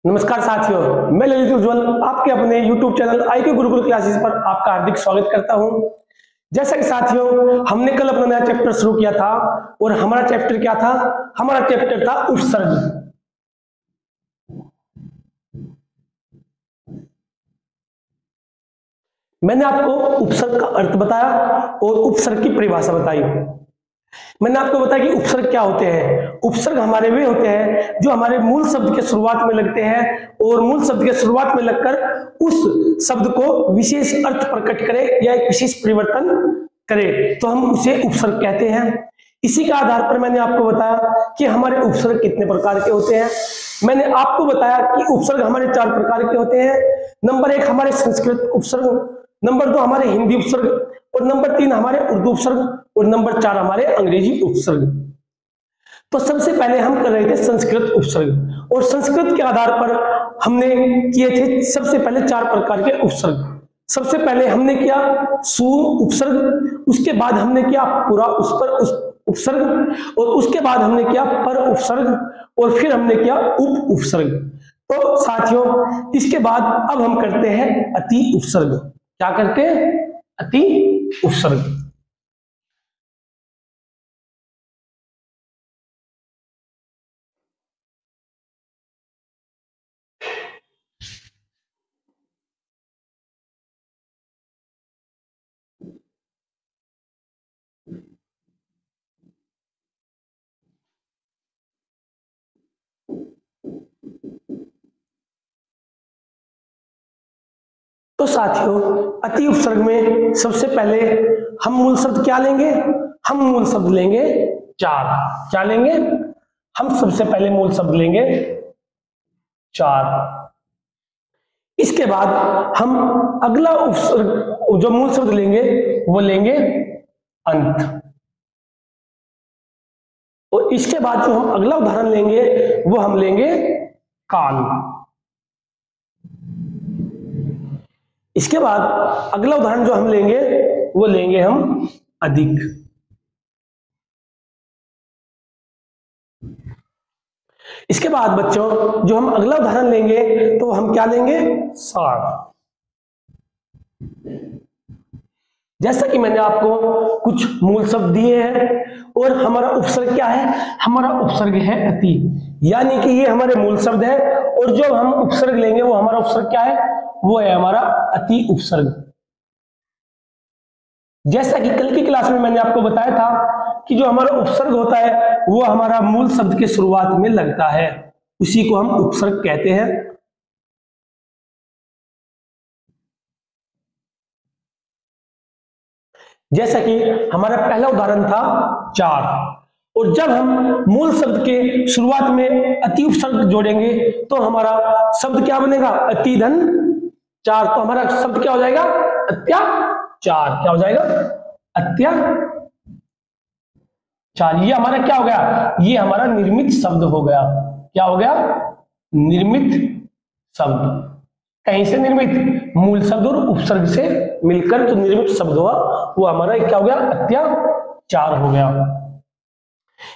नमस्कार साथियों, मैं ललित उज्ज्वल आपके अपने YouTube channel IQ Gurukul classes पर आपका हार्दिक स्वागत करता हूं। जैसा कि साथियों, हमने कल अपना नया चैप्टर शुरू किया था और हमारा चैप्टर क्या था? हमारा चैप्टर था उपसर्ग। मैंने आपको उपसर्ग का अर्थ बताया और उपसर्ग की परिभाषा बताई। मैंने आपको बताया कि उपसर्ग क्या होते हैं। उपसर्ग हमारे वे होते हैं जो हमारे मूल शब्द के शुरुआत में लगते हैं और मूल शब्द के शुरुआत में लगकर उस शब्द को विशेष अर्थ प्रकट करे या एक विशेष परिवर्तन करे, तो हम उसे उपसर्ग कहते हैं। इसी के आधार पर मैंने आपको बताया कि हमारे उपसर्ग कितने प्रकार के होते हैं। मैंने आपको बताया कि उपसर्ग हमारे 4 प्रकार के होते हैं। नंबर 1 हमारे संस्कृत उपसर्ग, नंबर 2 हमारे हिंदी उपसर्ग, और नंबर 3 हमारे उर्दू उपसर्ग, और नंबर 4 हमारे अंग्रेजी उपसर्ग। तो सबसे पहले हम कर रहे थे संस्कृत उपसर्ग, और संस्कृत के आधार पर हमने किए थे सबसे पहले 4 प्रकार के उपसर्ग। सबसे पहले हमने किया सु उपसर्ग, उसके बाद हमने किया पूरा उस पर उपसर्ग, और उसके बाद हमने किया पर उपसर्ग, और फिर हमने किया उप उपसर्ग। तो साथियों, इसके बाद अब हम करते हैं अति उपसर्ग। क्या करते हैं? अति उपसर्ग। तो साथियों, अति उपसर्ग में सबसे पहले हम मूल शब्द क्या लेंगे? हम मूल शब्द लेंगे 4। क्या लेंगे? हम सबसे पहले मूल शब्द लेंगे 4। इसके बाद हम अगला उपसर्ग जो मूल शब्द लेंगे वो लेंगे अंत, और इसके बाद जो हम अगला उदाहरण लेंगे वो हम लेंगे काल। इसके बाद अगला उदाहरण जो हम लेंगे वो लेंगे हम अधिक। इसके बाद बच्चों जो हम अगला उदाहरण लेंगे तो हम क्या लेंगे? सार। जैसा कि मैंने आपको कुछ मूल शब्द दिए हैं और हमारा उपसर्ग क्या है? हमारा उपसर्ग है अति, यानी कि ये हमारे मूल शब्द है, और जो हम उपसर्ग लेंगे वो हमारा उपसर्ग क्या है? वो है हमारा अति उपसर्ग। जैसा कि कल की क्लास में मैंने आपको बताया था कि जो हमारा उपसर्ग होता है वो हमारा मूल शब्द के शुरुआत में लगता है, उसी को हम उपसर्ग कहते हैं। जैसा कि हमारा पहला उदाहरण था 4, और जब हम मूल शब्द के शुरुआत में अति उपसर्ग जोड़ेंगे तो हमारा शब्द क्या बनेगा? अति धन 4। तो हमारा शब्द क्या हो जाएगा? अत्याचार। क्या हो जाएगा? अत्याचार। ये हमारा क्या हो गया? ये हमारा निर्मित शब्द हो गया। क्या हो गया? निर्मित शब्द। कहीं से निर्मित? मूल शब्द और उपसर्ग से मिलकर जो निर्मित शब्द हुआ वो हमारा क्या हो गया? अत्याचार हो गया।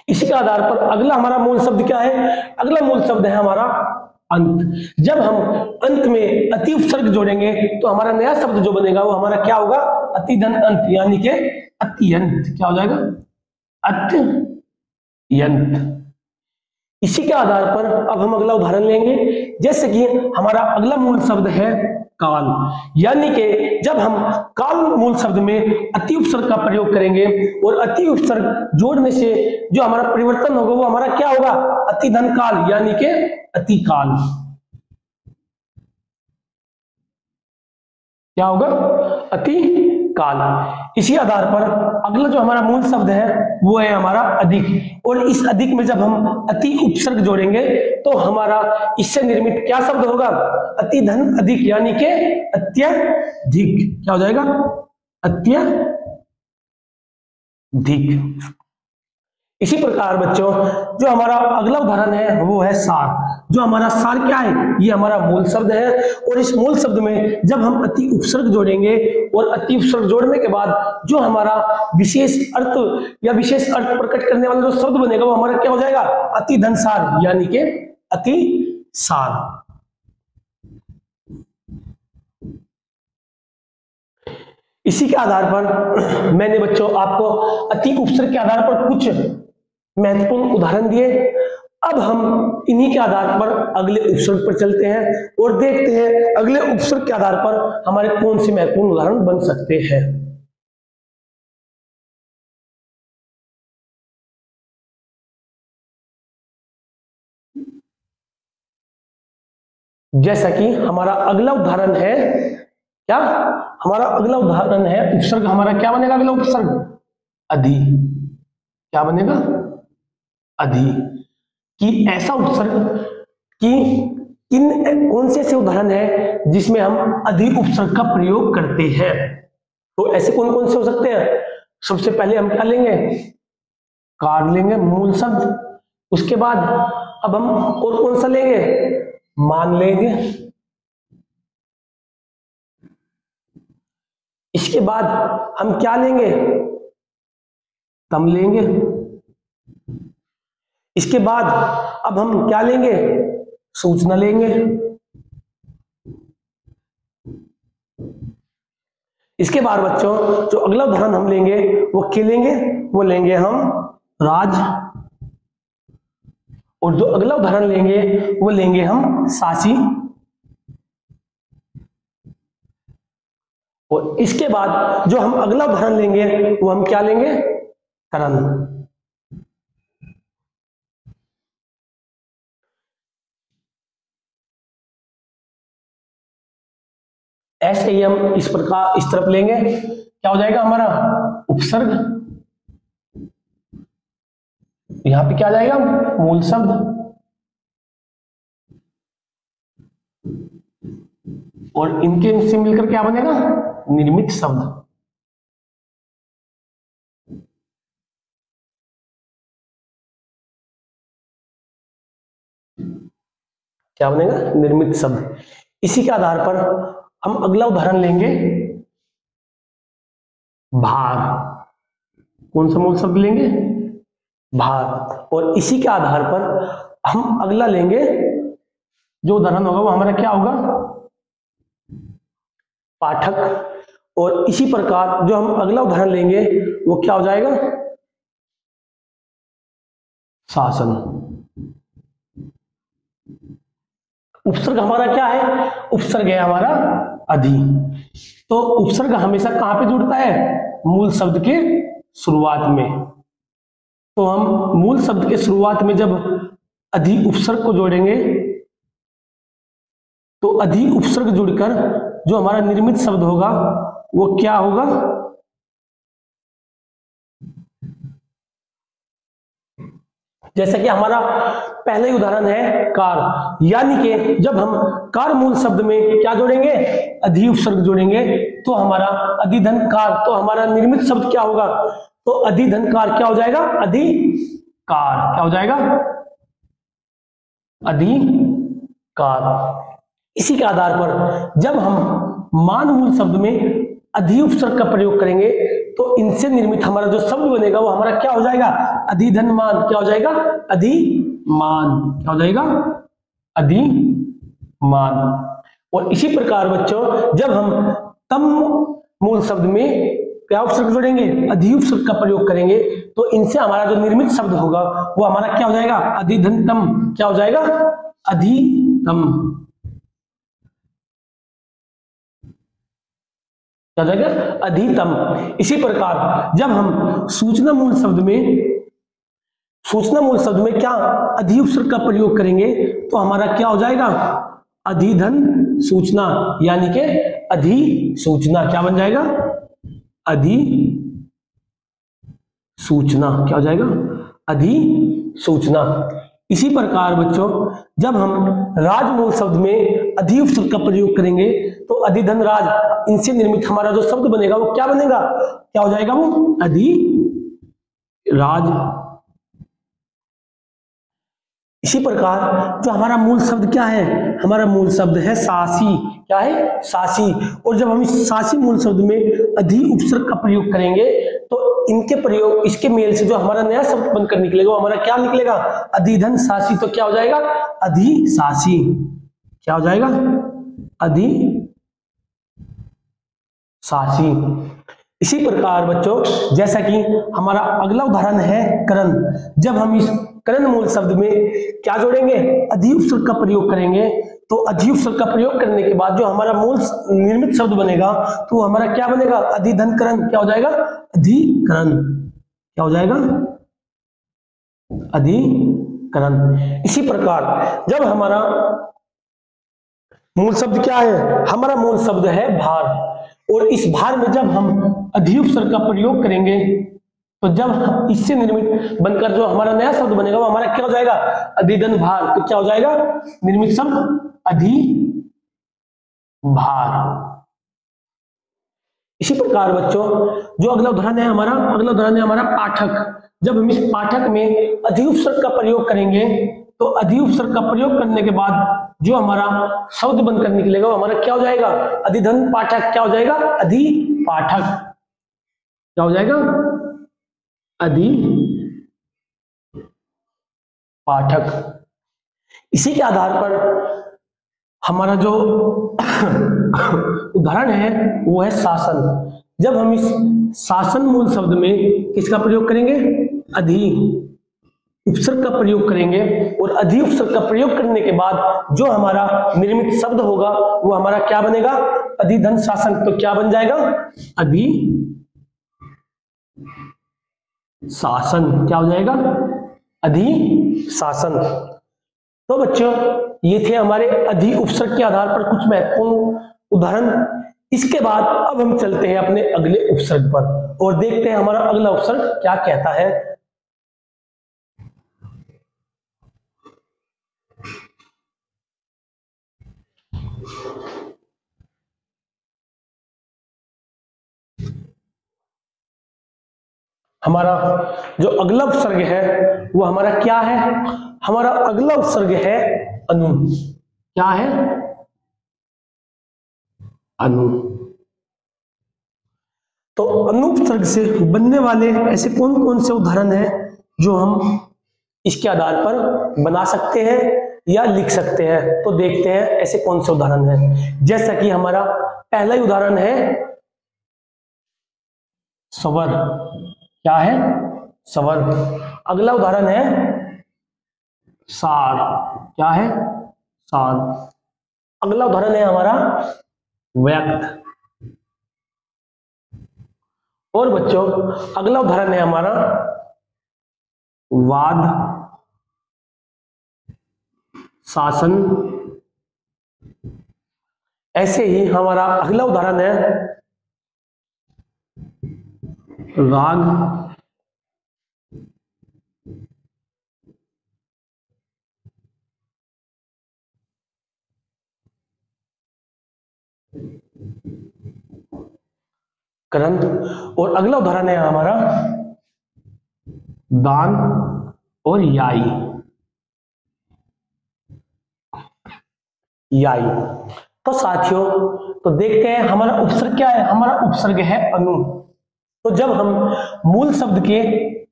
इसी के आधार पर अगला हमारा मूल शब्द क्या है? अगला मूल शब्द है हमारा अंत। जब हम अंत में अति उपसर्ग जोड़ेंगे तो हमारा नया शब्द जो बनेगा वो हमारा क्या होगा? अति धन अंत, यानी कि अत्यंत। क्या हो जाएगा? अत्यंत। इसी के आधार पर अब हम अगला उदाहरण लेंगे। जैसे कि हमारा अगला मूल शब्द है काल, यानी कि जब हम काल मूल शब्द में अति उपसर्ग का प्रयोग करेंगे और अति उपसर्ग जोड़ने से जो हमारा परिवर्तन होगा वो हमारा क्या होगा? अति धन काल, यानी कि अति काल। क्या होगा? अति काल। इसी आधार पर अगला जो हमारा मूल शब्द है वो है हमारा अधिक, और इस अधिक में जब हम अति उपसर्ग जोड़ेंगे तो हमारा इससे निर्मित क्या शब्द होगा? अति धन अधिक, यानी कि अत्यधिक। क्या हो जाएगा? अत्यधिक। इसी प्रकार बच्चों जो हमारा अगला उदाहरण है वो है सार। जो हमारा सार क्या है? ये हमारा मूल शब्द है, और इस मूल शब्द में जब हम अति उपसर्ग जोड़ेंगे और अति उपसर्ग जोड़ने के बाद जो हमारा विशेष अर्थ या विशेष अर्थ प्रकट करने वाला जो शब्द बनेगा वो हमारा क्या हो जाएगा? अति धन सार, यानी कि अति सार। इसी के आधार पर मैंने बच्चों आपको अति उपसर्ग के आधार पर कुछ महत्वपूर्ण उदाहरण दिए। अब हम इन्हीं के आधार पर अगले उपसर्ग पर चलते हैं और देखते हैं अगले उपसर्ग के आधार पर हमारे कौन से महत्वपूर्ण उदाहरण बन सकते हैं। जैसा कि हमारा अगला उदाहरण है, क्या हमारा अगला उदाहरण है उपसर्ग, हमारा क्या बनेगा अगला उपसर्ग? अधि। क्या बनेगा? अधि। कि ऐसा उपसर्ग कि कौन से ऐसे उदाहरण है जिसमें हम अधि उपसर्ग का प्रयोग करते हैं? तो ऐसे कौन कौन से हो सकते हैं? सबसे पहले हम क्या लेंगे? कार लेंगे, मूल शब्द। उसके बाद अब हम और कौन सा लेंगे? मान लेंगे। इसके बाद हम क्या लेंगे? तम लेंगे। इसके बाद अब हम क्या लेंगे? सूचना लेंगे। इसके बाद बच्चों जो अगला उदाहरण हम लेंगे वो क्या लेंगे? वो लेंगे हम राज। और जो अगला उदाहरण लेंगे वो लेंगे हम सासी। और इसके बाद जो हम अगला उदाहरण लेंगे वो हम क्या लेंगे? करण। ऐसे ही हम इस प्रकार इस तरफ लेंगे, क्या हो जाएगा हमारा? उपसर्ग। यहां पे क्या आ जाएगा? मूल शब्द। और इनके से मिलकर क्या बनेगा? निर्मित शब्द। क्या बनेगा? निर्मित शब्द। इसी के आधार पर हम अगला उदाहरण लेंगे भार। कौन सा मूल शब्द लेंगे? भार। और इसी के आधार पर हम अगला लेंगे, जो उदाहरण होगा वो हमारा क्या होगा? पाठक। और इसी प्रकार जो हम अगला उदाहरण लेंगे वो क्या हो जाएगा? शासन। उपसर्ग हमारा क्या है? उपसर्ग है हमारा अधि। तो उपसर्ग हमेशा कहां पे जुड़ता है? मूल शब्द के शुरुआत में। तो हम मूल शब्द के शुरुआत में जब अधि उपसर्ग को जोड़ेंगे तो अधि उपसर्ग जुड़कर जो हमारा निर्मित शब्द होगा वो क्या होगा? जैसा कि हमारा पहला ही उदाहरण है कार, यानी कि जब हम कार मूल शब्द में क्या जोड़ेंगे? अधि उपसर्ग जोड़ेंगे तो हमारा अधिधन कार, तो हमारा निर्मित शब्द क्या होगा? तो अधिधन कार क्या हो जाएगा? अधिकार। क्या हो जाएगा? अधिकार। इसी के आधार पर जब हम मान मूल शब्द में अधि उपसर्ग का प्रयोग करेंगे तो इनसे निर्मित हमारा जो शब्द बनेगा वो हमारा क्या हो जाएगा? अधिधन मान। क्या हो जाएगा? अधिमान। क्या हो जाएगा? अधिमान। और इसी प्रकार बच्चों जब हम तम मूल शब्द में क्या उपसर्ग जोड़ेंगे? अधि उपसर्ग का प्रयोग करेंगे तो इनसे हमारा जो निर्मित शब्द होगा वो हमारा क्या हो जाएगा? अधिधन तम। क्या हो जाएगा? अधितम। क्या हो जाएगा? अधितम। इसी प्रकार जब हम सूचना मूल शब्द में क्या अधि उपसर्ग का प्रयोग करेंगे तो हमारा क्या हो जाएगा? अधिधन सूचना, यानी कि अधिसूचना। क्या बन जाएगा? अधिसूचना। क्या हो जाएगा? अधिसूचना। इसी प्रकार बच्चों जब हम राज मूल शब्द में अधि उपसर्ग का प्रयोग करेंगे तो अधिधन राज, इनसे निर्मित हमारा जो शब्द बनेगा वो क्या बनेगा? क्या हो जाएगा? वो अधिराज। इसी प्रकार जो हमारा मूल शब्द क्या है? हमारा मूल शब्द है सासी। क्या है? सासी। और जब हम इस सासी मूल शब्द में अधि उपसर्ग का प्रयोग करेंगे तो इनके प्रयोग, इसके मेल से जो हमारा नया शब्द बनकर निकलेगा वो हमारा क्या निकलेगा? अधिधन सासी। तो क्या हो जाएगा? अधिसासी। क्या हो जाएगा? अधिसासी। सासी। इसी प्रकार बच्चों जैसा कि हमारा अगला उदाहरण है करण। जब हम इस करण मूल शब्द में क्या जोड़ेंगे, अधि उपसर्ग का प्रयोग करेंगे, तो अधि उपसर्ग का प्रयोग करने के बाद जो हमारा मूल निर्मित शब्द बनेगा तो हमारा क्या बनेगा, अधिधन करण। क्या हो जाएगा, अधिकरण। क्या हो जाएगा, अधिकरण। इसी प्रकार जब हमारा मूल शब्द क्या है, हमारा मूल शब्द है भार, और इस भार में जब हम अधि उपसर्ग का प्रयोग करेंगे तो जब इससे निर्मित बनकर जो हमारा नया शब्द बनेगा वो हमारा क्या हो जाएगा, अधिधन भार। तो क्या हो जाएगा, निर्मित शब्द अधि भार। इसी प्रकार बच्चों जो अगला उदाहरण है हमारा, अगला उदाहरण है हमारा पाठक। जब हम इस पाठक में अधि उपसर्ग का प्रयोग करेंगे तो अधि उपसर्ग का प्रयोग करने के बाद जो हमारा शब्द बनकर निकलेगा वो हमारा क्या हो जाएगा, अधिधन पाठक। क्या हो जाएगा, अधि पाठक। क्या हो जाएगा, अधि पाठक। इसी के आधार पर हमारा जो उदाहरण है वो है शासन। जब हम इस शासन मूल शब्द में किसका प्रयोग करेंगे, अधि उपसर्ग का प्रयोग करेंगे, और अधि उपसर्ग का प्रयोग करने के बाद जो हमारा निर्मित शब्द होगा वो हमारा क्या बनेगा, अधिधन शासन। तो क्या बन जाएगा, अधि शासन। क्या हो जाएगा, अधि शासन। तो बच्चों ये थे हमारे अधि उपसर्ग के आधार पर कुछ महत्वपूर्ण उदाहरण। इसके बाद अब हम चलते हैं अपने अगले उपसर्ग पर और देखते हैं हमारा अगला उपसर्ग क्या कहता है। हमारा जो अगला उपसर्ग है वो हमारा क्या है, हमारा अगला उपसर्ग है अनु। क्या है, अनु। तो अनु उपसर्ग से बनने वाले ऐसे कौन कौन से उदाहरण हैं जो हम इसके आधार पर बना सकते हैं या लिख सकते हैं। तो देखते हैं ऐसे कौन से उदाहरण हैं। जैसा कि हमारा पहला ही उदाहरण है स्वर। क्या है, स्वर। अगला उदाहरण है सार। क्या है, सार। अगला उदाहरण है हमारा व्यक्त। और बच्चों अगला उदाहरण है हमारा वाद, शासन। ऐसे ही हमारा अगला उदाहरण है राग, करण। और अगला उदाहरण है हमारा दान और याई। याई। तो साथियों तो देखते हैं हमारा उपसर्ग क्या है, हमारा उपसर्ग है अनु। तो जब हम मूल शब्द के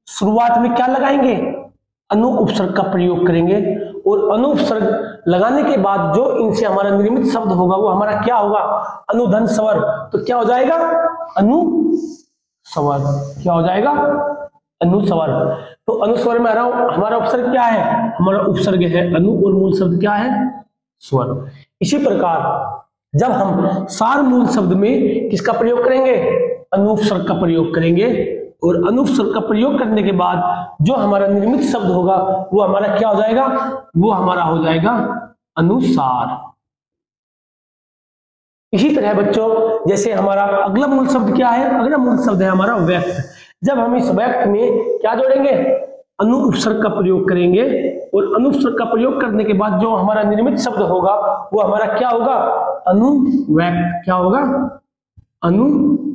शुरुआत में क्या लगाएंगे, अनु उपसर्ग का प्रयोग करेंगे, और अनु उपसर्ग लगाने के बाद जो इनसे हमारा निर्मित शब्द होगा वो हमारा क्या होगा, अनुधन स्वर। तो क्या हो जाएगा, अनुस्वर। क्या हो जाएगा, अनुस्वर। तो अनुस्वर में आ रहा हूं, हमारा उपसर्ग क्या है, हमारा उपसर्ग है अनु और मूल शब्द क्या है, स्वर। इसी प्रकार जब हम सार मूल शब्द में किसका प्रयोग करेंगे, अनुपसर्ग का प्रयोग करेंगे, और अनुपसर्ग का प्रयोग करने के बाद जो हमारा निर्मित शब्द होगा वो हमारा क्या हो जाएगा, वो हमारा हो जाएगा अनुसार। इसी तरह बच्चों जैसे हमारा अगला मूल शब्द क्या है, अगला मूल शब्द है हमारा व्यक्त। जब हम इस व्यक्त में क्या जोड़ेंगे, अनुपसर्ग का प्रयोग करेंगे, और अनुपसर्ग का प्रयोग करने के बाद जो हमारा निर्मित शब्द होगा वो हमारा क्या होगा, अनुव्यक्त। क्या होगा, अनुव्यक्त।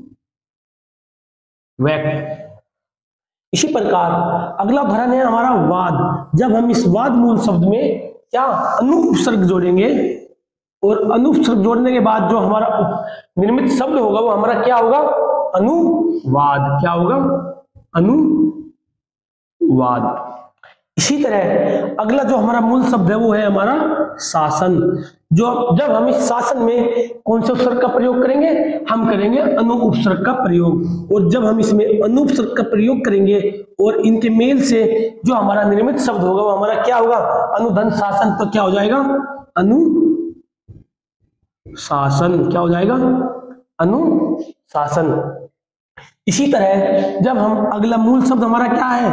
इसी प्रकार अगला उदाहरण है हमारा वाद। जब हम इस वाद मूल शब्द में क्या अनुपसर्ग जोड़ेंगे, और अनुपसर्ग जोड़ने के बाद जो हमारा निर्मित शब्द होगा वो हमारा क्या होगा, अनुवाद। क्या होगा, अनुवाद। इसी तरह अगला जो हमारा मूल शब्द है वो है हमारा शासन। जो जब हम इस शासन में कौन से उपसर्ग का प्रयोग करेंगे, हम करेंगे अनु उपसर्ग का प्रयोग। और जब हम इसमें अनु उपसर्ग का प्रयोग करेंगे और इनके मेल से जो हमारा निर्मित शब्द होगा वो हमारा क्या होगा, अनुधन शासन। तो क्या हो जाएगा, अनु शासन। क्या हो जाएगा, अनुशासन। इसी तरह जब हम अगला मूल शब्द हमारा क्या है,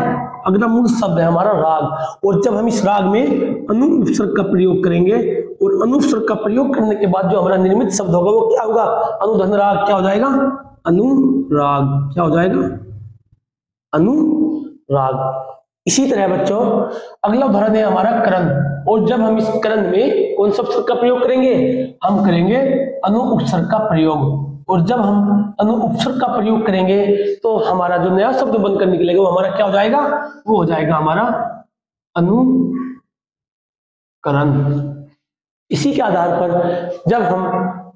अगला मूल शब्द है हमारा राग। और जब हम इस राग में अनु उपसर्ग का प्रयोग करेंगे और अनु उपसर्ग का प्रयोग करने के बाद जो हमारा निर्मित शब्द होगा वो क्या होगा, अनुधन राग। क्या हो जाएगा, अनुराग। क्या हो जाएगा, अनुराग। इसी तरह बच्चों अगला उदाहरण है हमारा करण। और जब हम इस करण में कौन सा उपसर्ग का प्रयोग करेंगे, हम करेंगे अनु उपसर्ग का प्रयोग। और जब हम अनु उपसर्ग का प्रयोग करेंगे तो हमारा जो नया शब्द बनकर निकलेगा वो हमारा क्या हो जाएगा, वो हो जाएगा हमारा अनुकरण। इसी के आधार पर जब हम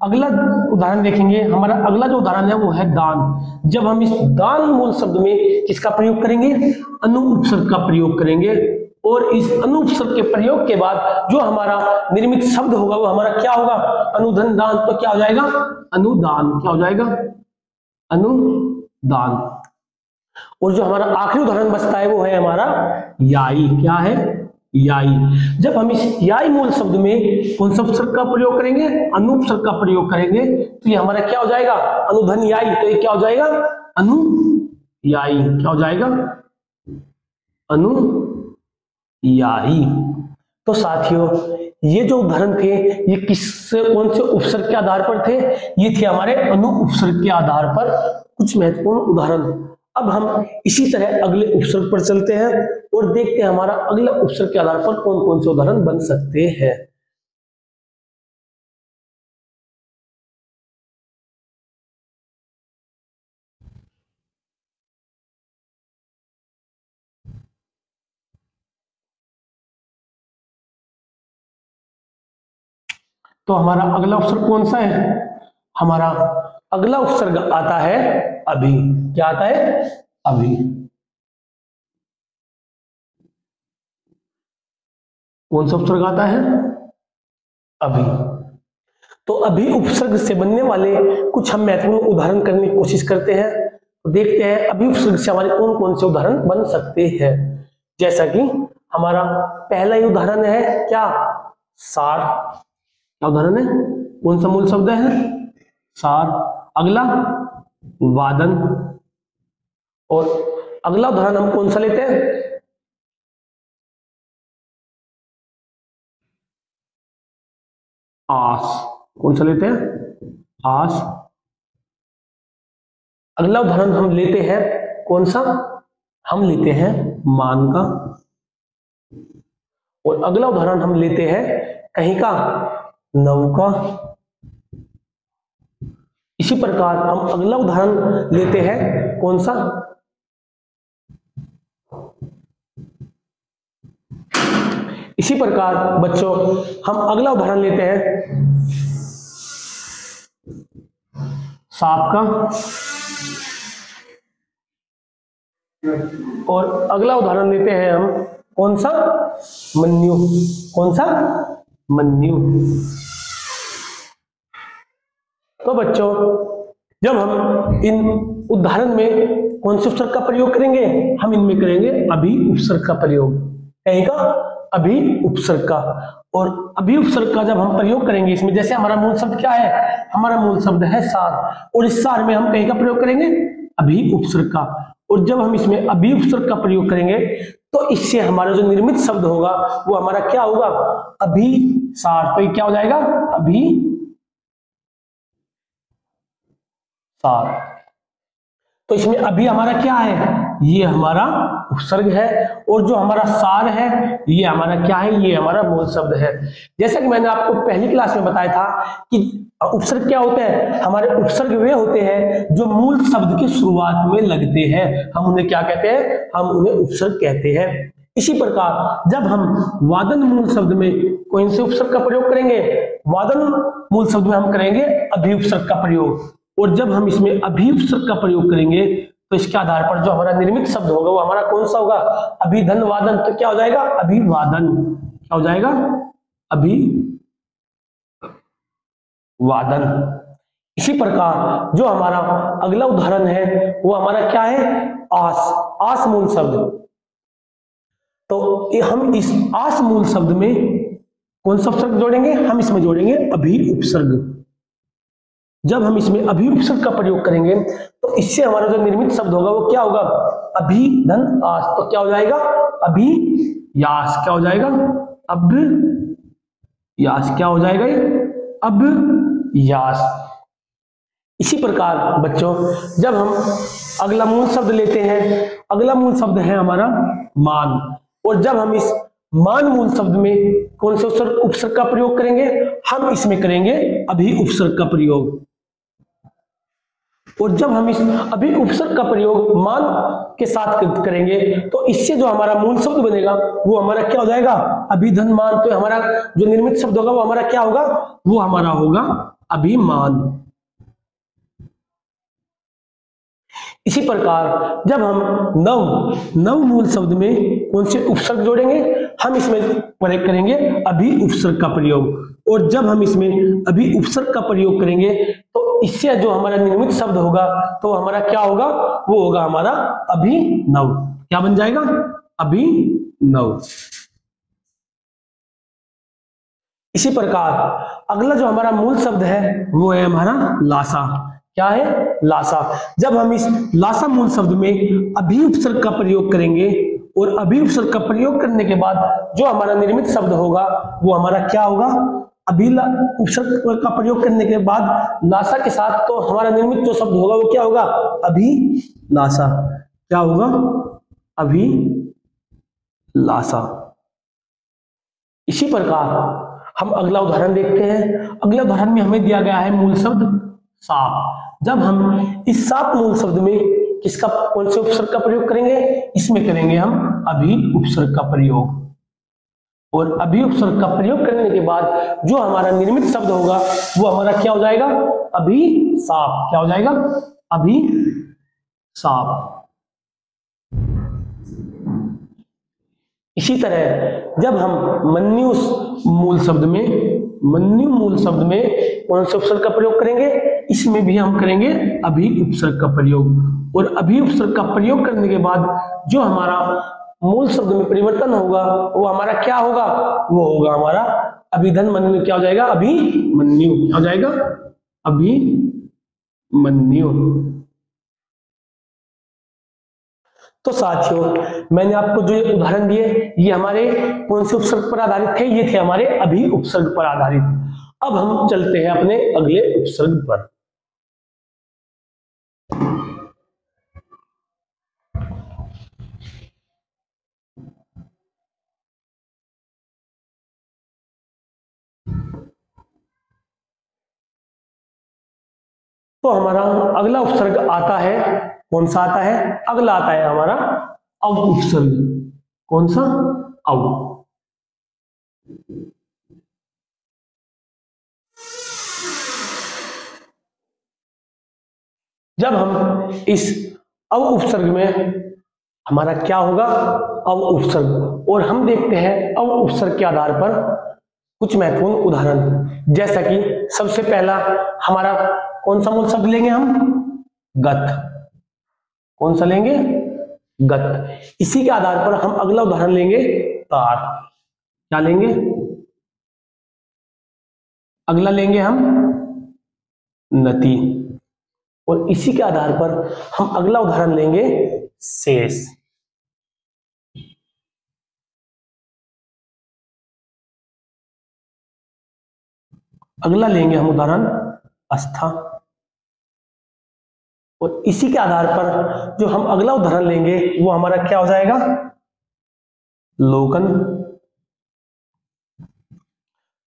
अगला उदाहरण देखेंगे, हमारा अगला जो उदाहरण है वो है दान। जब हम इस दान मूल शब्द में किसका प्रयोग करेंगे, अनु उपसर्ग का प्रयोग करेंगे। और इस अनु उपसर्ग के प्रयोग के बाद जो हमारा निर्मित शब्द होगा वो हमारा क्या होगा, अनुधन दान। तो क्या हो जाएगा, अनुदान। क्या हो जाएगा, अनुदान। और जो हमारा आखिरी उदाहरण बचता है वो है हमारा याई। क्या है, याई। जब हम इस याई मूल शब्द में कौन सा उपसर्ग का प्रयोग करेंगे, अनु उपसर्ग का प्रयोग करेंगे तो ये हमारा क्या हो जाएगा, अनुधन याई। तो ये क्या हो जाएगा, अनु याई। क्या हो जाएगा, अनु याई। तो साथियों ये जो उदाहरण थे ये कौन से उपसर्ग के आधार पर थे, ये थे हमारे अनु उपसर्ग के आधार पर कुछ महत्वपूर्ण उदाहरण। अब हम इसी तरह अगले उपसर्ग पर चलते हैं और देखते हैं हमारा अगला उपसर्ग के आधार पर कौन कौन से उदाहरण बन सकते हैं। तो हमारा अगला उपसर्ग कौन सा है, हमारा अगला उपसर्ग आता है अभी। क्या आता है, अभी। कौन सा उपसर्ग आता है, अभी। तो अभी उपसर्ग से बनने वाले कुछ हम महत्वपूर्ण उदाहरण करने की कोशिश करते हैं। तो देखते हैं अभी उपसर्ग से हमारे कौन कौन से उदाहरण बन सकते हैं। जैसा कि हमारा पहला ही उदाहरण है क्या, सार। क्या उदाहरण है, कौन सा मूल शब्द है, सार। अगला वादन। और अगला उदाहरण हम कौन सा लेते हैं, आस। कौन सा लेते हैं, आस। अगला उदाहरण हम लेते हैं कौन सा, हम लेते हैं मान का। और अगला उदाहरण हम लेते हैं कहीं का, नौका। इसी प्रकार हम अगला उदाहरण लेते हैं कौन सा, इसी प्रकार बच्चों हम अगला उदाहरण लेते हैं सांप का। और अगला उदाहरण लेते हैं हम कौन सा, मन्यु। कौन सा, मन्यु। तो बच्चों जब हम इन उदाहरण में कौन से उपसर्ग का प्रयोग करेंगे, हम इनमें करेंगे अभी उपसर्ग का प्रयोग। कहीं का, अभी उपसर्ग का। और अभी उपसर्ग का जब हम प्रयोग करेंगे इसमें, जैसे हमारा मूल शब्द क्या है, हमारा मूल शब्द है सार। और इस सार में हम कहीं का प्रयोग करेंगे, अभी उपसर्ग का। और जब हम इसमें अभी उपसर्ग का प्रयोग करेंगे तो इससे हमारा जो निर्मित शब्द होगा वो हमारा क्या होगा, अभी सार। तो ये क्या हो जाएगा, अभी सार। तो इसमें अभी हमारा क्या है, ये हमारा उपसर्ग है। और जो हमारा सार है ये हमारा क्या है, ये हमारा मूल शब्द है। जैसा कि मैंने आपको पहली क्लास में बताया था कि उपसर्ग क्या होते हैं, हमारे उपसर्ग वे होते हैं जो मूल शब्द की शुरुआत में लगते हैं। हम उन्हें क्या कहते हैं, हम उन्हें उपसर्ग कहते हैं। इसी प्रकार जब हम वादन मूल शब्द में कौन से उपसर्ग का प्रयोग करेंगे, वादन मूल शब्द में हम करेंगे अभी उपसर्ग का प्रयोग। और जब हम इसमें अभी उपसर्ग का प्रयोग करेंगे तो इसके आधार पर जो हमारा निर्मित शब्द होगा वो हमारा कौन सा होगा? अभिधन वादन। तो क्या हो जाएगा? अभिवादन। क्या हो जाएगा? अभिवादन। इसी प्रकार जो हमारा अगला उदाहरण है वो हमारा क्या है? आस। आस मूल शब्द। तो हम इस आस मूल शब्द में कौन सा उपसर्ग जोड़ेंगे? हम इसमें जोड़ेंगे अभि उपसर्ग। जब हम इसमें अभि उपसर्ग का प्रयोग करेंगे तो इससे हमारा जो निर्मित शब्द होगा वो क्या होगा? अभिधन आस। तो क्या हो जाएगा? अभियास। क्या हो जाएगा? अभ्यास। क्या हो जाएगा? ये अभ्यास। इसी प्रकार बच्चों जब हम अगला मूल शब्द लेते हैं, अगला मूल शब्द है हमारा मान। और जब हम इस मान मूल शब्द में कौन से उपसर्ग का प्रयोग करेंगे? हम इसमें करेंगे अभि उपसर्ग का प्रयोग। और जब हम इस अभि उपसर्ग का प्रयोग मान के साथ करेंगे तो इससे जो हमारा मूल शब्द बनेगा वो हमारा क्या हो जाएगा? अभिधन मान। तो हमारा जो निर्मित शब्द होगा वो हमारा क्या होगा? वो हमारा होगा अभिमान। इसी प्रकार जब हम नव मूल शब्द में कौन से उपसर्ग जोड़ेंगे? हम इसमें प्रयोग करेंगे अभि उपसर्ग का प्रयोग। और जब हम इसमें अभि उपसर्ग का प्रयोग करेंगे तो इससे जो हमारा निर्मित शब्द होगा तो हमारा क्या होगा? वो होगा हमारा अभिनव। क्या बन जाएगा? अभिनव। इसी प्रकार अगला जो हमारा मूल शब्द है वो है हमारा लासा। क्या है? लासा। जब हम इस लासा मूल शब्द में अभि उपसर्ग का प्रयोग करेंगे और अभि उपसर्ग का प्रयोग करने के बाद जो हमारा निर्मित शब्द होगा वो हमारा क्या होगा? अभि उपसर्ग का प्रयोग करने के बाद लासा के साथ तो हमारा निर्मित जो शब्द होगा वो क्या होगा? अभिलाषा। क्या होगा? अभिलाषा। इसी प्रकार हम अगला उदाहरण देखते हैं। अगला उदाहरण में हमें दिया गया है मूल शब्द साप। जब हम इस साप मूल शब्द में किसका कौन से उपसर्ग का प्रयोग करेंगे? इसमें करेंगे हम अभि उपसर्ग का प्रयोग। और अभि उपसर्ग का प्रयोग करने के बाद जो हमारा निर्मित शब्द होगा वो हमारा क्या हो जाएगा? अभिशाप। क्या हो जाएगा? अभिशाप। इसी तरह जब हम मन्यु मूल शब्द में कौन से उपसर्ग का प्रयोग करेंगे? इसमें भी हम करेंगे अभि उपसर्ग का प्रयोग। और अभि उपसर्ग का प्रयोग करने के बाद जो हमारा मूल शब्द में परिवर्तन होगा वो हमारा क्या होगा? वो होगा हमारा अभिधन मन्यु। क्या हो जाएगा? अभिमन्यु। क्या हो जाएगा? अभिमन्यु। तो साथियों मैंने आपको जो ये उदाहरण दिए ये हमारे कौन से उपसर्ग पर आधारित थे? ये थे हमारे अभि उपसर्ग पर आधारित। अब हम चलते हैं अपने अगले उपसर्ग पर। तो हमारा अगला उपसर्ग आता है, कौन सा आता है? अगला आता है हमारा अव उपसर्ग। कौन सा? अव। जब हम इस अव उपसर्ग में हमारा क्या होगा? अव उपसर्ग। और हम देखते हैं अव उपसर्ग के आधार पर कुछ महत्वपूर्ण उदाहरण। जैसा कि सबसे पहला हमारा कौन सा मूल शब्द लेंगे हम? गत। कौन सा लेंगे? गत। इसी के आधार पर हम अगला उदाहरण लेंगे तार। क्या लेंगे? अगला लेंगे हम नति। और इसी के आधार पर हम अगला उदाहरण लेंगे शेष। अगला लेंगे हम उदाहरण अस्था। और इसी के आधार पर जो हम अगला उदाहरण लेंगे वो हमारा क्या हो जाएगा? लोकन।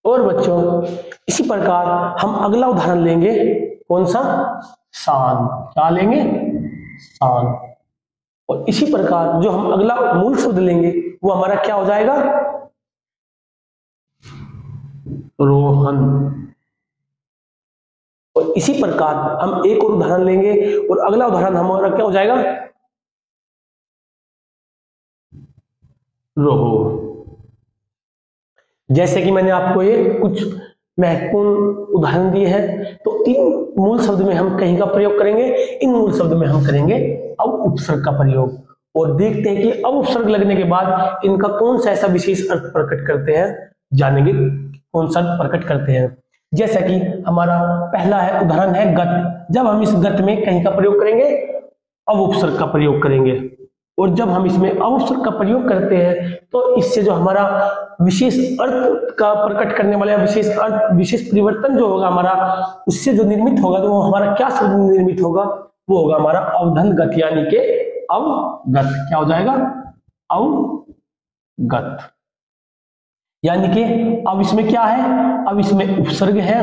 और बच्चों इसी प्रकार हम अगला उदाहरण लेंगे कौन सा? शान। क्या लेंगे? शान। और इसी प्रकार जो हम अगला मूल शब्द लेंगे वो हमारा क्या हो जाएगा? रोहन। और इसी प्रकार हम एक और उदाहरण लेंगे और अगला उदाहरण हमारा क्या हो जाएगा, रोहो। जैसे कि मैंने आपको ये कुछ महत्वपूर्ण उदाहरण दिए हैं, तो इन मूल शब्द में हम कहीं का प्रयोग करेंगे, इन मूल शब्द में हम करेंगे अब उपसर्ग का प्रयोग, और देखते हैं कि अब उपसर्ग लगने के बाद इनका कौन सा ऐसा विशेष अर्थ प्रकट करते हैं, जानेंगे कौन सा अर्थ प्रकट करते हैं। जैसा कि हमारा पहला है उदाहरण है गत। जब हम इस गत में कहीं का प्रयोग करेंगे, अब उपसर्ग का प्रयोग करेंगे, और जब हम इसमें अब उपसर्ग का प्रयोग करते हैं तो इससे जो हमारा विशेष अर्थ का प्रकट करने वाला विशेष अर्थ, विशेष परिवर्तन जो होगा हमारा, उससे जो निर्मित होगा, तो वो हमारा क्या शब्द निर्मित होगा, वो होगा हमारा अवधन-गत, यानी कि अवगत। क्या हो जाएगा, अवगत। यानी कि अब इसमें क्या है, अब इसमें उपसर्ग है,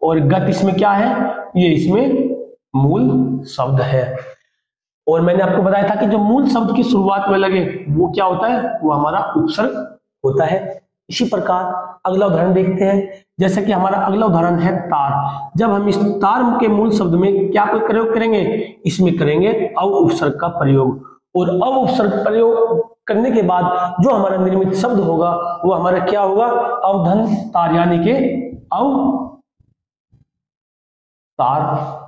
और गत इसमें क्या है, ये इसमें मूल शब्द है। और मैंने आपको बताया था कि जो मूल शब्द की शुरुआत में लगे वो क्या होता है, वो हमारा उपसर्ग होता है। इसी प्रकार अगला उदाहरण देखते हैं। जैसे कि हमारा अगला उदाहरण है तार। जब हम इस तार के मूल शब्द में क्या कोई प्रयोग करेंगे, इसमें करेंगे अब उपसर्ग का प्रयोग, और अब उपसर्ग प्रयोग करने के बाद जो हमारा निर्मित शब्द होगा वो हमारा क्या होगा, अवधन तार, यानी कि अव तार।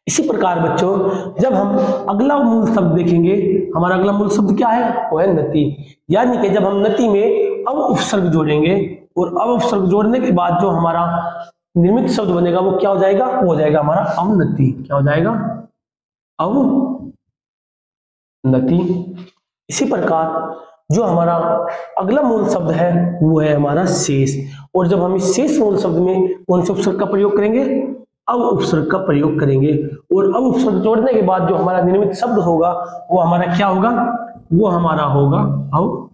इसी प्रकार बच्चों जब हम अगला मूल शब्द देखेंगे, हमारा अगला मूल शब्द क्या है, वो है नति। यानी कि जब हम नति में अब उपसर्ग जोड़ेंगे, और अब उपसर्ग जोड़ने के बाद जो हमारा निर्मित शब्द बनेगा वो क्या हो जाएगा, वो हो जाएगा हमारा अवनति। क्या हो जाएगा, अवनति। इसी प्रकार जो हमारा अगला मूल शब्द है वो है हमारा शेष। और जब हम इस शेष मूल शब्द में कौन से उपसर्ग का प्रयोग करेंगे, अब उपसर्ग का प्रयोग करेंगे, और अब उपसर्ग जोड़ने के बाद जो हमारा निर्मित शब्द होगा वो हमारा क्या होगा, वो हमारा होगा अवशेष।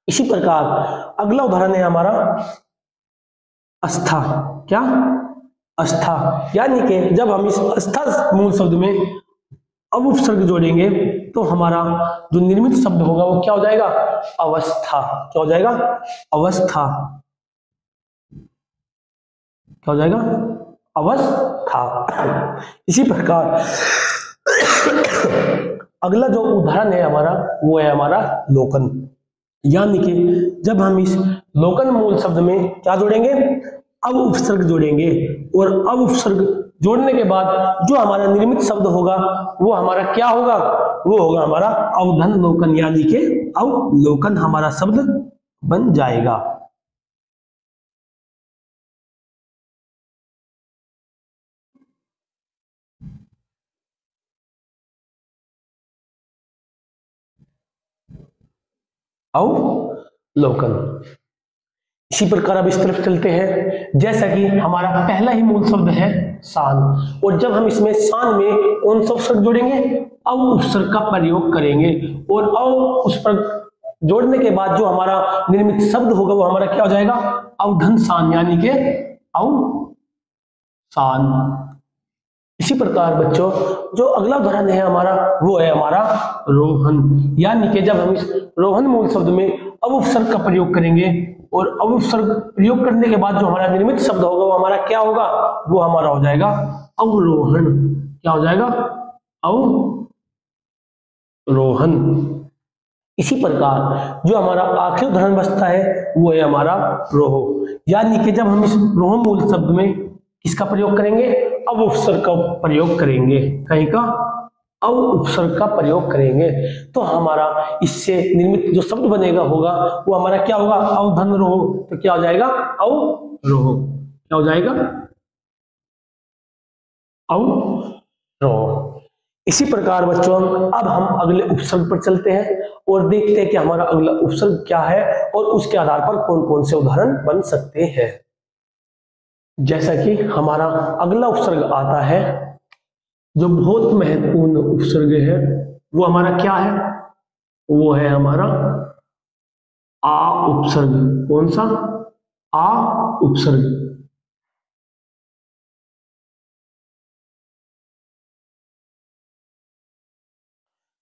इसी प्रकार अगला उदाहरण है हमारा अस्था। क्या, अस्था। यानी कि जब हम इस अस्था मूल शब्द में अब उपसर्ग जोड़ेंगे तो हमारा जो निर्मित शब्द होगा वो क्या हो जाएगा, अवस्था। क्या हो जाएगा, अवस्था। क्या हो जाएगा, अवस्था। इसी प्रकार अगला जो उदाहरण है हमारा वो है हमारा लोकन। यानी कि जब हम इस लोकन मूल शब्द में क्या जोड़ेंगे, अब उपसर्ग जोड़ेंगे, और अब उपसर्ग जोड़ने के बाद जो हमारा निर्मित शब्द होगा वो हमारा क्या होगा, वो होगा हमारा अवधन लोकन, यानी कि अवलोकन हमारा शब्द बन जाएगा। अवलोकन। इसी प्रकार अब इस तरफ चलते हैं। जैसा कि हमारा पहला ही मूल शब्द है शान, और जब हम इसमें शान में कौन सा उपसर्ग जोड़ेंगे, अब उपसर्ग का प्रयोग करेंगे, और अब उस पर जोड़ने के बाद जो हमारा निर्मित शब्द होगा वो हमारा क्या हो जाएगा, अवधन शान, यानी कि अवसान। इसी प्रकार बच्चों जो अगला उदाहरण है हमारा वो है हमारा रोहन। यानी कि जब हम इस रोहन मूल शब्द में अब उपसर्ग का प्रयोग करेंगे, और अब उपसर्ग प्रयोग करने के बाद जो हमारा निर्मित शब्द होगा वो हमारा क्या होगा, वो हमारा हो जाएगा अवरोहन। क्या हो जाएगा, अवरोहन। इसी प्रकार जो हमारा आखिरी उदाहरण बचता है वो है हमारा रोहो। यानी कि जब हम इस रोह मूल शब्द में किसका प्रयोग करेंगे, अब उपसर्ग का प्रयोग करेंगे, कहीं का अब उपसर्ग का प्रयोग करेंगे, तो हमारा इससे निर्मित जो शब्द बनेगा होगा वो हमारा क्या होगा, अवधन रोह। तो क्या हो जाएगा, अवरोह। क्या हो जाएगा, अवरोह। इसी प्रकार बच्चों अब हम अगले उपसर्ग पर चलते हैं और देखते हैं कि हमारा अगला उपसर्ग क्या है और उसके आधार पर कौन कौन से उदाहरण बन सकते हैं। जैसा कि हमारा अगला उपसर्ग आता है, जो बहुत महत्वपूर्ण उपसर्ग है, वो हमारा क्या है, वो है हमारा आ उपसर्ग। कौन सा, आ उपसर्ग।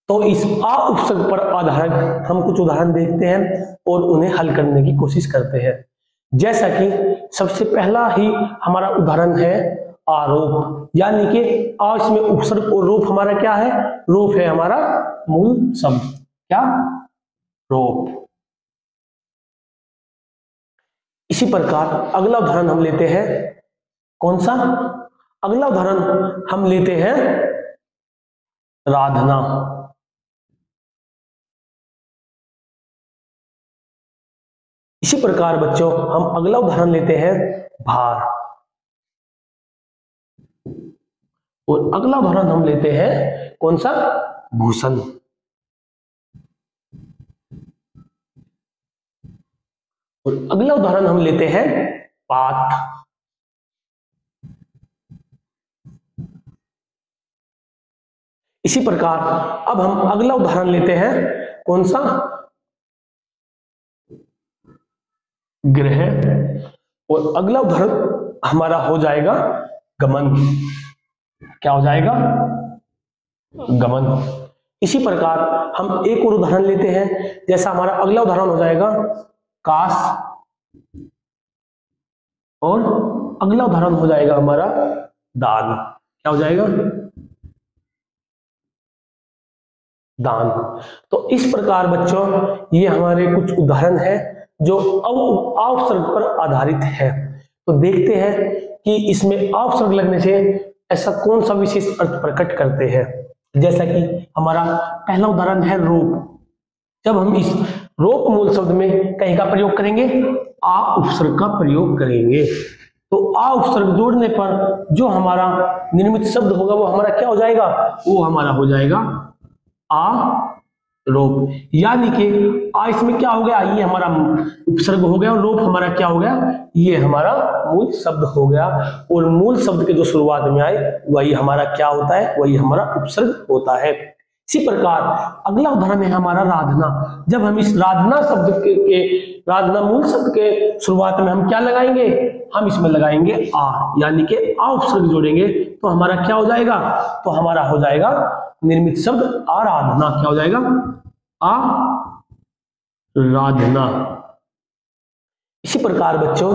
तो इस आ उपसर्ग पर आधारित हम कुछ उदाहरण देखते हैं और उन्हें हल करने की कोशिश करते हैं। जैसा कि सबसे पहला ही हमारा उदाहरण है आरोप, यानी कि आ इसमें उपसर्ग और रोप हमारा क्या है, रोप है हमारा मूल शब्द, क्या, रोप। इसी प्रकार अगला उदाहरण हम लेते हैं, कौन सा, अगला उदाहरण हम लेते हैं राधना। इसी प्रकार बच्चों हम अगला उदाहरण लेते हैं भार, और अगला उदाहरण हम लेते हैं कौन सा, भूषण। और अगला उदाहरण हम लेते हैं पाठ। इसी प्रकार अब हम अगला उदाहरण लेते हैं कौन सा, ग्रह। और अगला उदाहरण हमारा हो जाएगा गमन, क्या हो जाएगा, गमन। इसी प्रकार हम एक और उदाहरण लेते हैं, जैसा हमारा अगला उदाहरण हो जाएगा काश, और अगला उदाहरण हो जाएगा हमारा दान, क्या हो जाएगा, दान। तो इस प्रकार बच्चों ये हमारे कुछ उदाहरण हैं जो उपसर्ग पर आधारित है। तो देखते हैं कि इसमें उपसर्ग लगने से ऐसा कौन सा विशेष अर्थ प्रकट करते हैं। जैसा कि हमारा पहला उदाहरण है रोप। जब हम इस रोप मूल शब्द में कहीं का प्रयोग करेंगे, आ उपसर्ग का प्रयोग करेंगे, तो आ उपसर्ग जोड़ने पर जो हमारा निर्मित शब्द होगा वो हमारा क्या हो जाएगा, वो हमारा हो जाएगा आ रोप। यानी कि आ इसमें क्या हो गया, ये हमारा उपसर्ग हो गया, और रोप हमारा क्या हो गया, ये हमारा मूल शब्द हो गया। और मूल शब्द के जो शुरुआत में आए वही हमारा क्या होता है, वही हमारा उपसर्ग होता है। इसी प्रकार अगला उदाहरण है हमारा राधना। जब हम इस राधना शब्द के राधना मूल शब्द के शुरुआत में हम क्या लगाएंगे, हम इसमें लगाएंगे आ, यानी कि आ उपसर्ग जोड़ेंगे तो हमारा क्या हो जाएगा, तो हमारा हो जाएगा निर्मित शब्द आराधना, क्या हो जाएगा, आराधना। इसी प्रकार बच्चों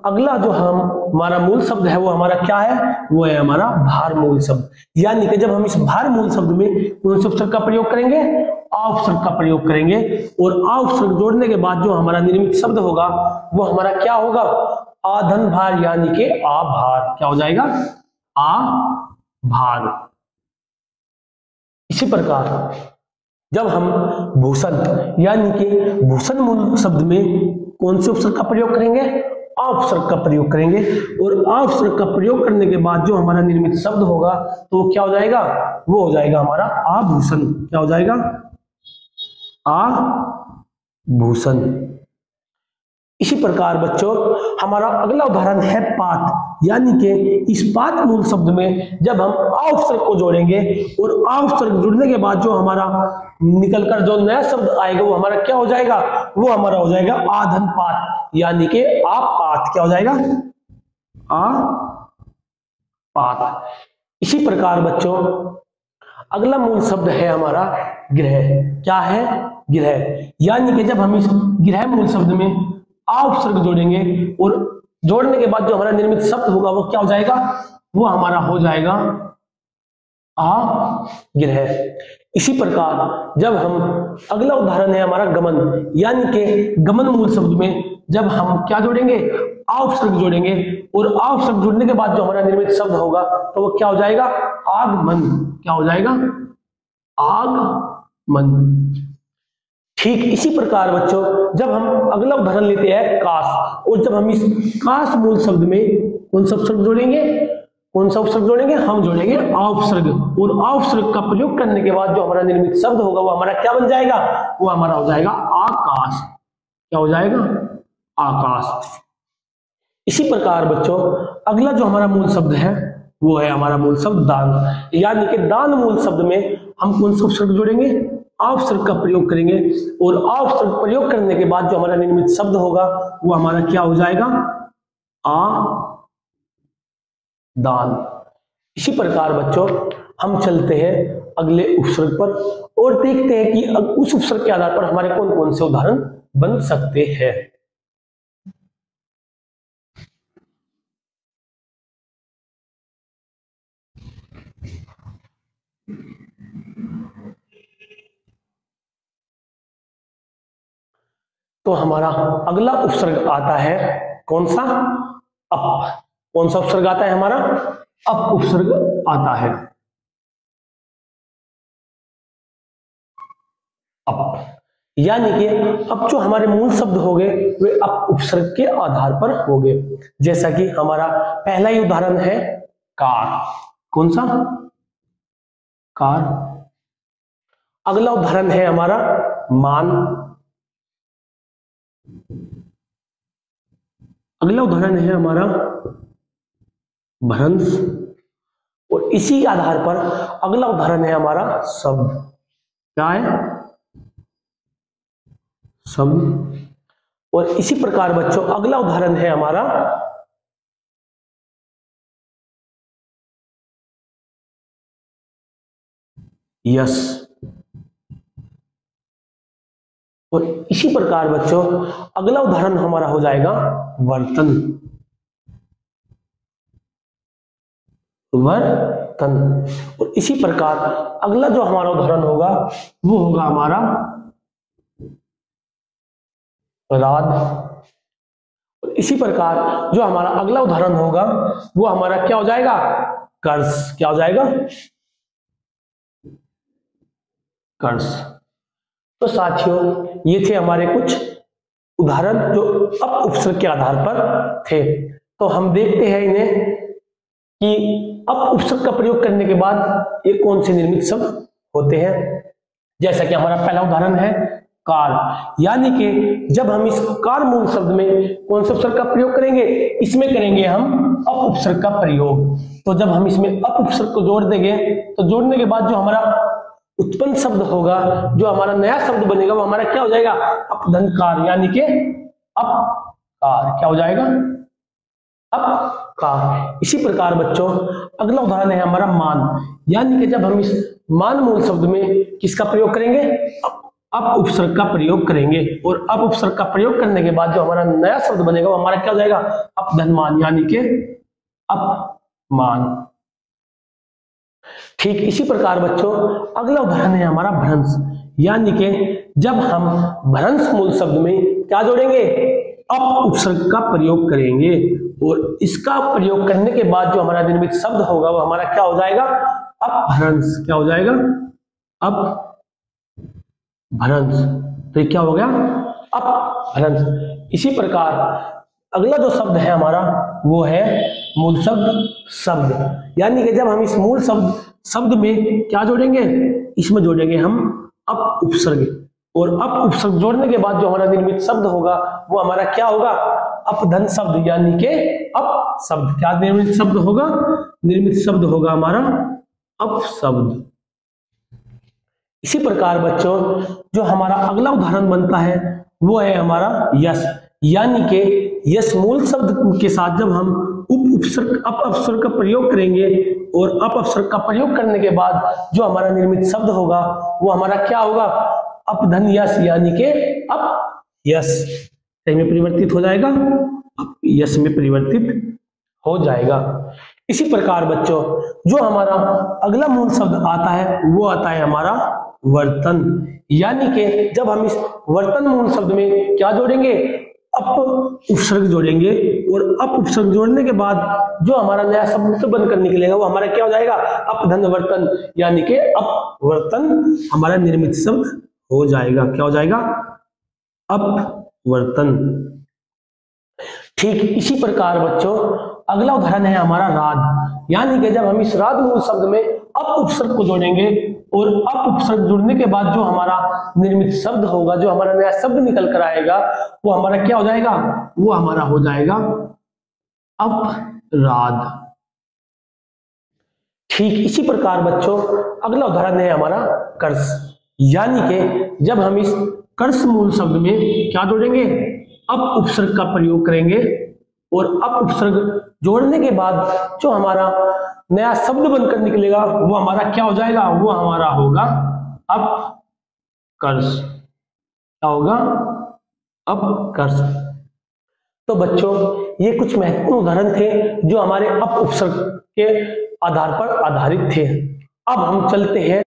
अगला जो हमारा मूल शब्द है वो हमारा क्या है, वो है हमारा भार मूल शब्द। यानी कि जब हम इस भार मूल शब्द में कौन से उपसर्ग का प्रयोग करेंगे, आ उपसर्ग का प्रयोग करेंगे, और आ उपसर्ग जोड़ने के बाद जो हमारा निर्मित शब्द होगा वो हमारा क्या होगा, आधन भार, यानी कि आभार, क्या हो जाएगा, आभार। इसी प्रकार जब हम भूषण यानी कि भूषण मूल शब्द में कौन से उपसर्ग का प्रयोग करेंगे, आ उपसर्ग का प्रयोग करेंगे, और आ उपसर्ग का प्रयोग करने के बाद जो हमारा निर्मित शब्द होगा तो वो क्या हो जाएगा, वो हो जाएगा हमारा आभूषण, क्या हो जाएगा, आभूषण। इसी प्रकार बच्चों हमारा अगला उदाहरण है पात। यानी कि इस पात मूल शब्द में जब हम आ उपसर्ग को जोड़ेंगे और आ उपसर्ग जुड़ने के बाद जो हमारा निकलकर जो नया शब्द आएगा वो हमारा क्या हो जाएगा, वो हमारा हो जाएगा आधन पात, यानी कि आपात, क्या हो जाएगा, आपात। इसी प्रकार बच्चों अगला मूल शब्द है हमारा गृह। क्या है, गृह। यानी कि जब हम इस गृह मूल शब्द में आ उपसर्ग जोड़ेंगे और जोड़ने के बाद जो हमारा निर्मित शब्द होगा वो क्या हो जाएगा, वो हमारा हो जाएगा आ गृह। इसी प्रकार जब हम अगला उदाहरण है हमारा गमन। यानी कि गमन मूल शब्द में जब हम क्या जोड़ेंगे, आ उपसर्ग जोड़ेंगे, और आ उपसर्ग जुड़ने के बाद जो हमारा निर्मित शब्द होगा तो वो क्या हो जाएगा, आगमन, क्या हो जाएगा, आगमन। ठीक इसी प्रकार बच्चों जब हम अगला उदाहरण लेते हैं काश, और जब हम इस काश मूल शब्द में कौन सा उपसर्ग जोड़ेंगे, कौन सा उपसर्ग जोड़ेंगे, हम जोड़ेंगे आ उपसर्ग, और आ उपसर्ग का प्रयोग करने के बाद जो हमारा निर्मित शब्द होगा वो हमारा क्या बन जाएगा, वो हमारा हो जाएगा आकाश, क्या हो जाएगा, आकाश। इसी प्रकार बच्चों अगला जो हमारा मूल शब्द है वो है हमारा मूल शब्द दान। यानी कि दान मूल शब्द में हम कौन सा उपसर्ग जोड़ेंगे, आ उपसर्ग का प्रयोग करेंगे, और आ उपसर्ग प्रयोग करने के बाद जो हमारा निर्मित शब्द होगा वो हमारा क्या हो जाएगा, आ दान। इसी प्रकार बच्चों हम चलते हैं अगले उपसर्ग पर और देखते हैं कि उस उपसर्ग के आधार पर हमारे कौन कौन से उदाहरण बन सकते हैं। तो हमारा अगला उपसर्ग आता है कौन सा? अप। कौन सा उपसर्ग आता है हमारा? अप उपसर्ग आता है। अप यानी कि अब जो हमारे मूल शब्द हो गए वे अप उपसर्ग के आधार पर हो गए। जैसा कि हमारा पहला ही उदाहरण है कार। कौन सा? कार। अगला उदाहरण है हमारा मान। अगला उदाहरण है हमारा भ्रंश। और इसी आधार पर अगला उदाहरण है हमारा शब्द। क्या है? शब्द। और इसी प्रकार बच्चों अगला उदाहरण है हमारा यश। और इसी प्रकार बच्चों अगला उदाहरण हमारा हो जाएगा वर्तन। वर्तन। और इसी प्रकार अगला जो हमारा उदाहरण होगा वो होगा हमारा राध। और इसी प्रकार जो हमारा अगला उदाहरण होगा वो हमारा क्या हो जाएगा? कर्ष। क्या हो जाएगा? कर्ष। तो साथियों ये थे हमारे कुछ उदाहरण जो अप उपसर्ग के आधार पर थे। तो हम देखते हैं इन्हें कि अप उपसर्ग का प्रयोग करने के बाद ये कौन से निर्मित शब्द होते हैं। जैसा कि हमारा पहला उदाहरण है कार। यानी कि जब हम इस कार मूल शब्द में कौन से उपसर्ग का प्रयोग करेंगे? इसमें करेंगे हम अप उपसर्ग का प्रयोग। तो जब हम इसमें अप उपसर्ग को जोड़ देंगे तो जोड़ने के बाद जो हमारा उत्पन्न शब्द होगा, जो हमारा नया शब्द बनेगा वो हमारा क्या हो जाएगा? अपधनकार। यानी कि अपकार। क्या हो जाएगा? अपकार। इसी प्रकार बच्चों अगला उदाहरण है हमारा मान। यानी कि जब हम इस मान मूल शब्द में किसका प्रयोग करेंगे? अप उपसर्ग का प्रयोग करेंगे। और अप उपसर्ग का प्रयोग करने के बाद जो हमारा नया शब्द बनेगा वो हमारा क्या हो जाएगा? अपधनमान। यानी कि अपमान। ठीक इसी प्रकार बच्चों अगला उदाहरण है हमारा भ्रंश। यानी कि जब हम भ्रंश मूल शब्द में क्या जोड़ेंगे? अप उपसर्ग का प्रयोग करेंगे। और इसका प्रयोग करने के बाद जो हमारा निर्मित शब्द होगा वो हमारा क्या हो जाएगा? अपभ्रंश। क्या हो जाएगा? अपभ्रंश। तो ये क्या हो गया? अपभ्रंश। इसी प्रकार अगला जो शब्द है हमारा वो है मूल शब्द शब्द। यानी कि जब हम इस मूल शब्द में क्या जोड़ेंगे? इसमें जोड़ेंगे हम अप उपसर्ग। और अप उपसर्ग जोड़ने के बाद जो हमारा निर्मित शब्द होगा वो हमारा क्या होगा? अपधन शब्द। यानी कि अप शब्द। क्या निर्मित शब्द होगा? निर्मित शब्द होगा हमारा अप शब्द। इसी प्रकार बच्चों जो हमारा अगला उदाहरण बनता है वो है हमारा यश। यानी कि यश मूल शब्द के साथ जब हम उपसर्ग अप अपसर्ग का प्रयोग करेंगे और अप अपसर्ग का प्रयोग करने के बाद जो हमारा निर्मित शब्द होगा वो हमारा क्या होगा? अपधन यश। यानी कि अप यश में परिवर्तित हो जाएगा। अप यश में परिवर्तित हो जाएगा। इसी प्रकार बच्चों जो हमारा अगला मूल शब्द आता है वो आता है हमारा वर्तन। यानी कि जब हम इस वर्तन मूल शब्द में क्या जोड़ेंगे? अप उपसर्ग जोड़ेंगे। और अप उपसर्ग जोड़ने के बाद जो हमारा नया शब्द बनकर निकलेगा वो हमारा क्या हो जाएगा? अपधन वर्तन। यानी कि अपवर्तन हमारा निर्मित शब्द हो जाएगा। क्या हो जाएगा? अपवर्तन। ठीक इसी प्रकार बच्चों अगला उदाहरण है हमारा राध। यानी कि जब हम इस राध मूल शब्द में अप उपसर्ग को जोड़ेंगे और अप उपसर्ग जुड़ने के बाद जो हमारा निर्मित शब्द होगा, जो हमारा नया शब्द निकल कर आएगा वो हमारा क्या हो जाएगा? वो हमारा हो जाएगा अपराध। ठीक इसी प्रकार बच्चों अगला उदाहरण है हमारा कर्ष। यानी कि जब हम इस कर्ष मूल शब्द में क्या जोड़ेंगे? अप उपसर्ग का प्रयोग करेंगे और अप उपसर्ग जोड़ने के बाद जो हमारा नया शब्द बनकर निकलेगा वो हमारा क्या हो जाएगा? वो हमारा होगा अपकर्ष। क्या होगा? अपकर्ष। तो बच्चों ये कुछ महत्वपूर्ण उदाहरण थे जो हमारे अप उपसर्ग के आधार पर आधारित थे। अब हम चलते हैं